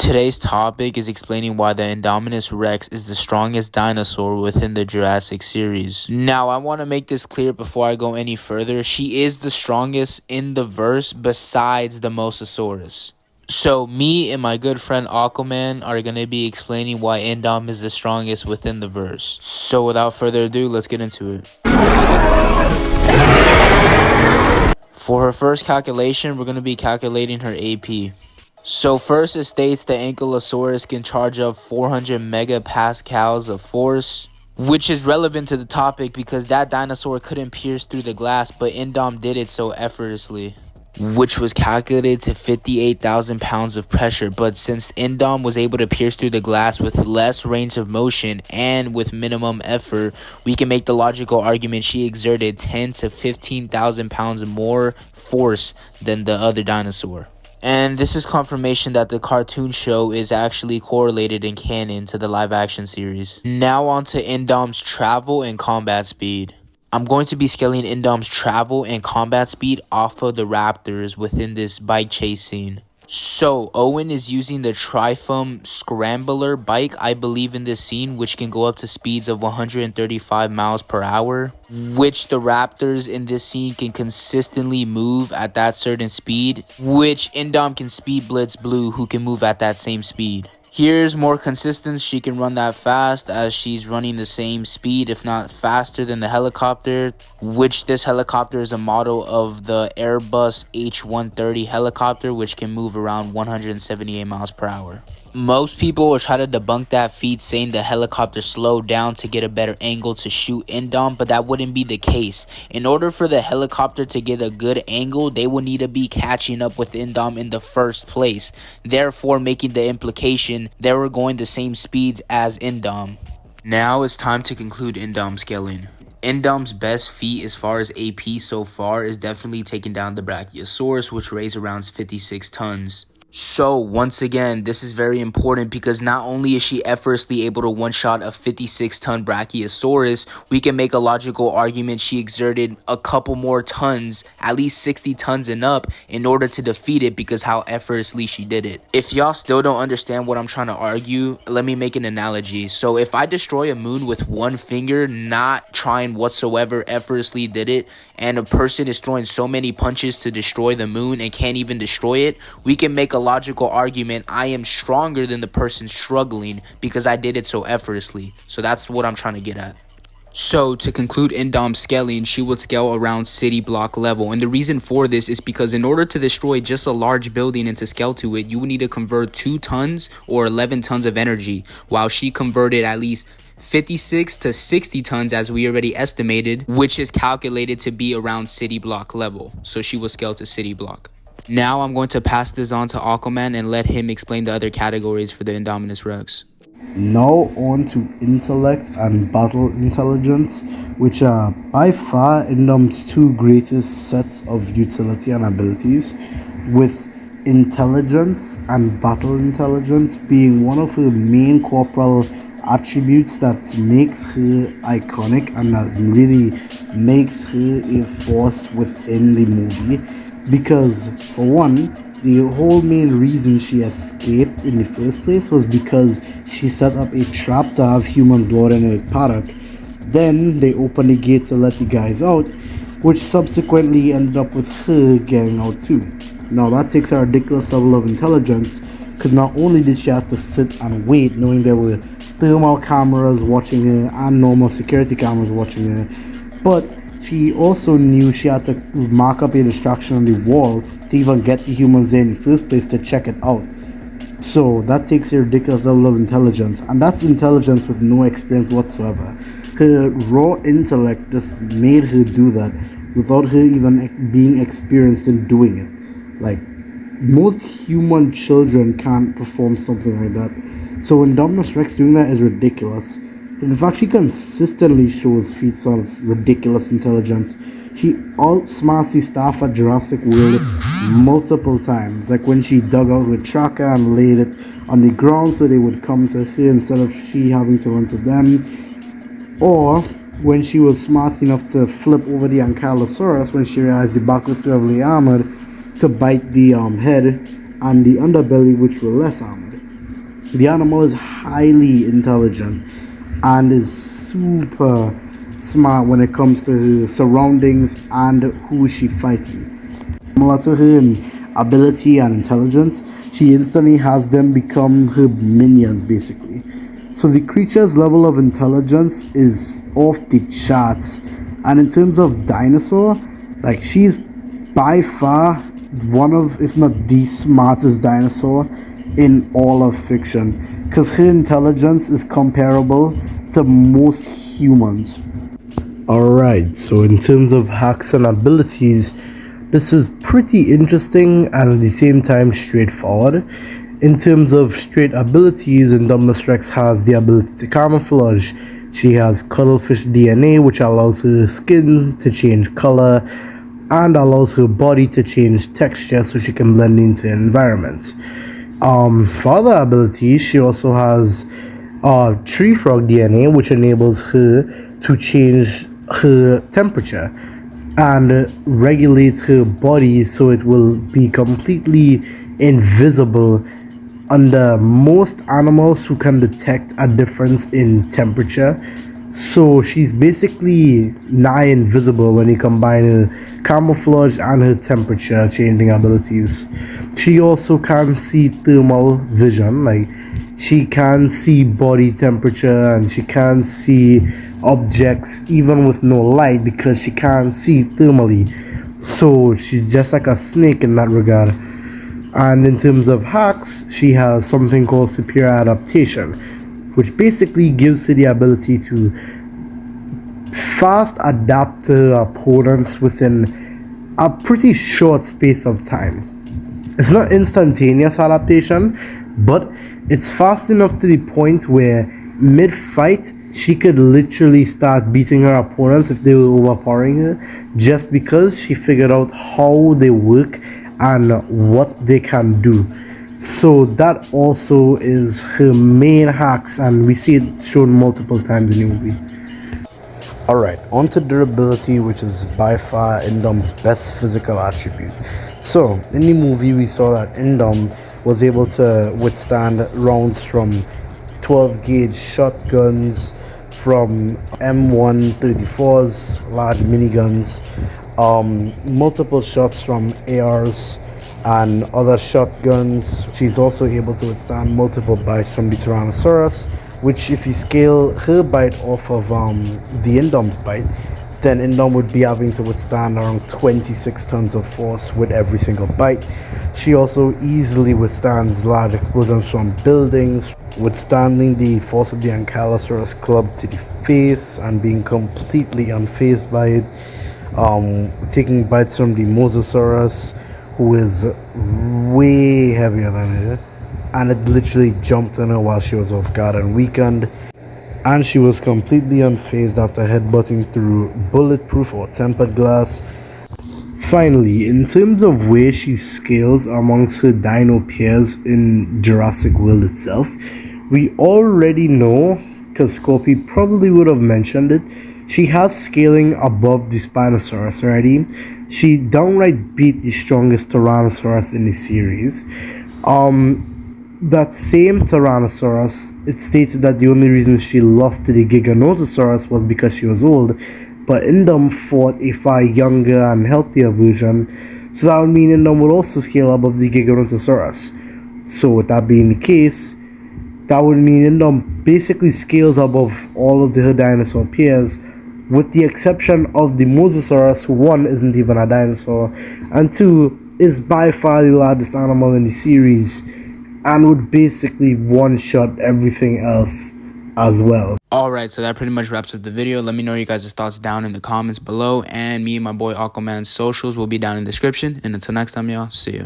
Today's topic is explaining why the Indominus Rex is the strongest dinosaur within the Jurassic series. Now, I want to make this clear before I go any further. She is the strongest in the verse besides the Mosasaurus. So, me and my good friend Aquaman are going to be explaining why Indom is the strongest within the verse. So, without further ado, let's get into it. For her first calculation, we're going to be calculating her AP. So first it states the Ankylosaurus can charge up 400 megapascals of force, which is relevant to the topic because that dinosaur couldn't pierce through the glass, but Indom did it so effortlessly, which was calculated to 58,000 pounds of pressure. But since Indom was able to pierce through the glass with less range of motion and with minimum effort, we can make the logical argument she exerted 10 to 15,000 pounds more force than the other dinosaur. And this is confirmation that the cartoon show is actually correlated in canon to the live action series. Now on to Indom's travel and combat speed. I'm going to be scaling Indom's travel and combat speed off of the raptors within this bike chase scene. So, Owen is using the Trifum Scrambler bike, I believe, in this scene, which can go up to speeds of 135 miles per hour, which the raptors in this scene can consistently move at that certain speed, which Indom can speed blitz Blue, who can move at that same speed. Here's more consistency. She can run that fast as she's running the same speed, if not faster than the helicopter, which this helicopter is a model of the Airbus H130 helicopter, which can move around 178 miles per hour. Most people will try to debunk that feat, saying the helicopter slowed down to get a better angle to shoot Indom, but that wouldn't be the case. In order for the helicopter to get a good angle, they will need to be catching up with Indom in the first place, therefore making the implication they were going the same speeds as Indom. Now it's time to conclude Indom scaling. Indom's best feat as far as AP so far is definitely taking down the Brachiosaurus, which weighs around 56 tons. So, once again, this is very important because not only is she effortlessly able to one-shot a 56-ton Brachiosaurus, we can make a logical argument she exerted a couple more tons, at least 60 tons and up, in order to defeat it because how effortlessly she did it. If y'all still don't understand what I'm trying to argue, let me make an analogy. So, if I destroy a moon with one finger, not trying whatsoever, effortlessly did it, and a person is throwing so many punches to destroy the moon and can't even destroy it, we can make a logical argument I am stronger than the person struggling because I did it so effortlessly. So that's what I'm trying to get at. So to conclude Indom's scaling, she would scale around city block level, and the reason for this is because in order to destroy just a large building and to scale to it, you would need to convert 2 tons or 11 tons of energy, while she converted at least 56 to 60 tons as we already estimated, which is calculated to be around city block level. So she will scale to city block. Now I'm going to pass this on to Aquaman and let him explain the other categories for the Indominus Rex. Now on to intellect and battle intelligence, which are by far Indom's 2 greatest sets of utility and abilities, with intelligence and battle intelligence being one of her main corporal attributes that makes her iconic and that really makes her a force within the movie. Because, for one, the whole main reason she escaped in the first place was because she set up a trap to have humans lured in her paddock. Then they opened the gate to let the guys out, which subsequently ended up with her getting out too. Now that takes a ridiculous level of intelligence, because not only did she have to sit and wait knowing there were thermal cameras watching her and normal security cameras watching her, but she also knew she had to mark up a distraction on the wall to even get the humans there in the first place to check it out. So that takes a ridiculous level of intelligence, and that's intelligence with no experience whatsoever. Her raw intellect just made her do that without her even being experienced in doing it. Like, most human children can't perform something like that. So Indominus Rex doing that is ridiculous. In fact, she consistently shows feats of ridiculous intelligence. She outsmarts the staff at Jurassic World multiple times, like when she dug out her tracker and laid it on the ground so they would come to her instead of she having to run to them, or when she was smart enough to flip over the Ankylosaurus when she realized the back was too heavily armored to bite the head and the underbelly, which were less armored. The animal is highly intelligent and is super smart when it comes to her surroundings and who she fighting. Similar to her in ability and intelligence, she instantly has them become her minions basically. So the creature's level of intelligence is off the charts. And in terms of Dinosaur, like she's by far one of, if not the smartest dinosaur in all of fiction. Because her intelligence is comparable to most humans. Alright, so in terms of hacks and abilities, this is pretty interesting and at the same time straightforward. In terms of straight abilities, Indominus Rex has the ability to camouflage. She has cuttlefish DNA, which allows her skin to change color and allows her body to change texture so she can blend into an environment. For other abilities, she also has tree frog DNA, which enables her to change her temperature and regulate her body so it will be completely invisible under most animals who can detect a difference in temperature. So she's basically nigh invisible when you combine her camouflage and her temperature changing abilities. She also can see thermal vision, like she can see body temperature and she can see objects even with no light because she can't see thermally. So she's just like a snake in that regard. And in terms of hacks, she has something called superior adaptation, which basically gives her the ability to fast adapt to her opponents within a pretty short space of time. It's not instantaneous adaptation, but it's fast enough to the point where mid-fight she could literally start beating her opponents if they were overpowering her, just because she figured out how they work and what they can do. So that also is her main hacks, and we see it shown multiple times in the movie. Alright, on to durability, which is by far Indom's best physical attribute. So, in the movie we saw that Indom was able to withstand rounds from 12 gauge shotguns, from M134s, large miniguns, multiple shots from ARs and other shotguns. She's also able to withstand multiple bites from the Tyrannosaurus, which if you scale her bite off of the Indom's bite, then Indom would be having to withstand around 26 tons of force with every single bite. She also easily withstands large explosions from buildings, withstanding the force of the Ankylosaurus club to the face and being completely unfazed by it. Taking bites from the Mosasaurus, who is way heavier than her, and it literally jumped on her while she was off guard and weakened. And she was completely unfazed after headbutting through bulletproof or tempered glass. Finally, in terms of where she scales amongst her dino peers in Jurassic World itself, we already know, because Scorpy probably would have mentioned it, she has scaling above the Spinosaurus already. She downright beat the strongest Tyrannosaurus in the series. That same Tyrannosaurus, it stated that the only reason she lost to the Giganotosaurus was because she was old, but Indom fought a far younger and healthier version, so that would mean Indom would also scale above the Giganotosaurus. So with that being the case, that would mean Indom basically scales above all of her dinosaur peers, with the exception of the Mosasaurus, who one, isn't even a dinosaur, and two, is by far the largest animal in the series, and would basically one-shot everything else as well. Alright, so that pretty much wraps up the video. Let me know your guys' thoughts down in the comments below, and me and my boy Aquaman's socials will be down in the description. And until next time, y'all, see ya.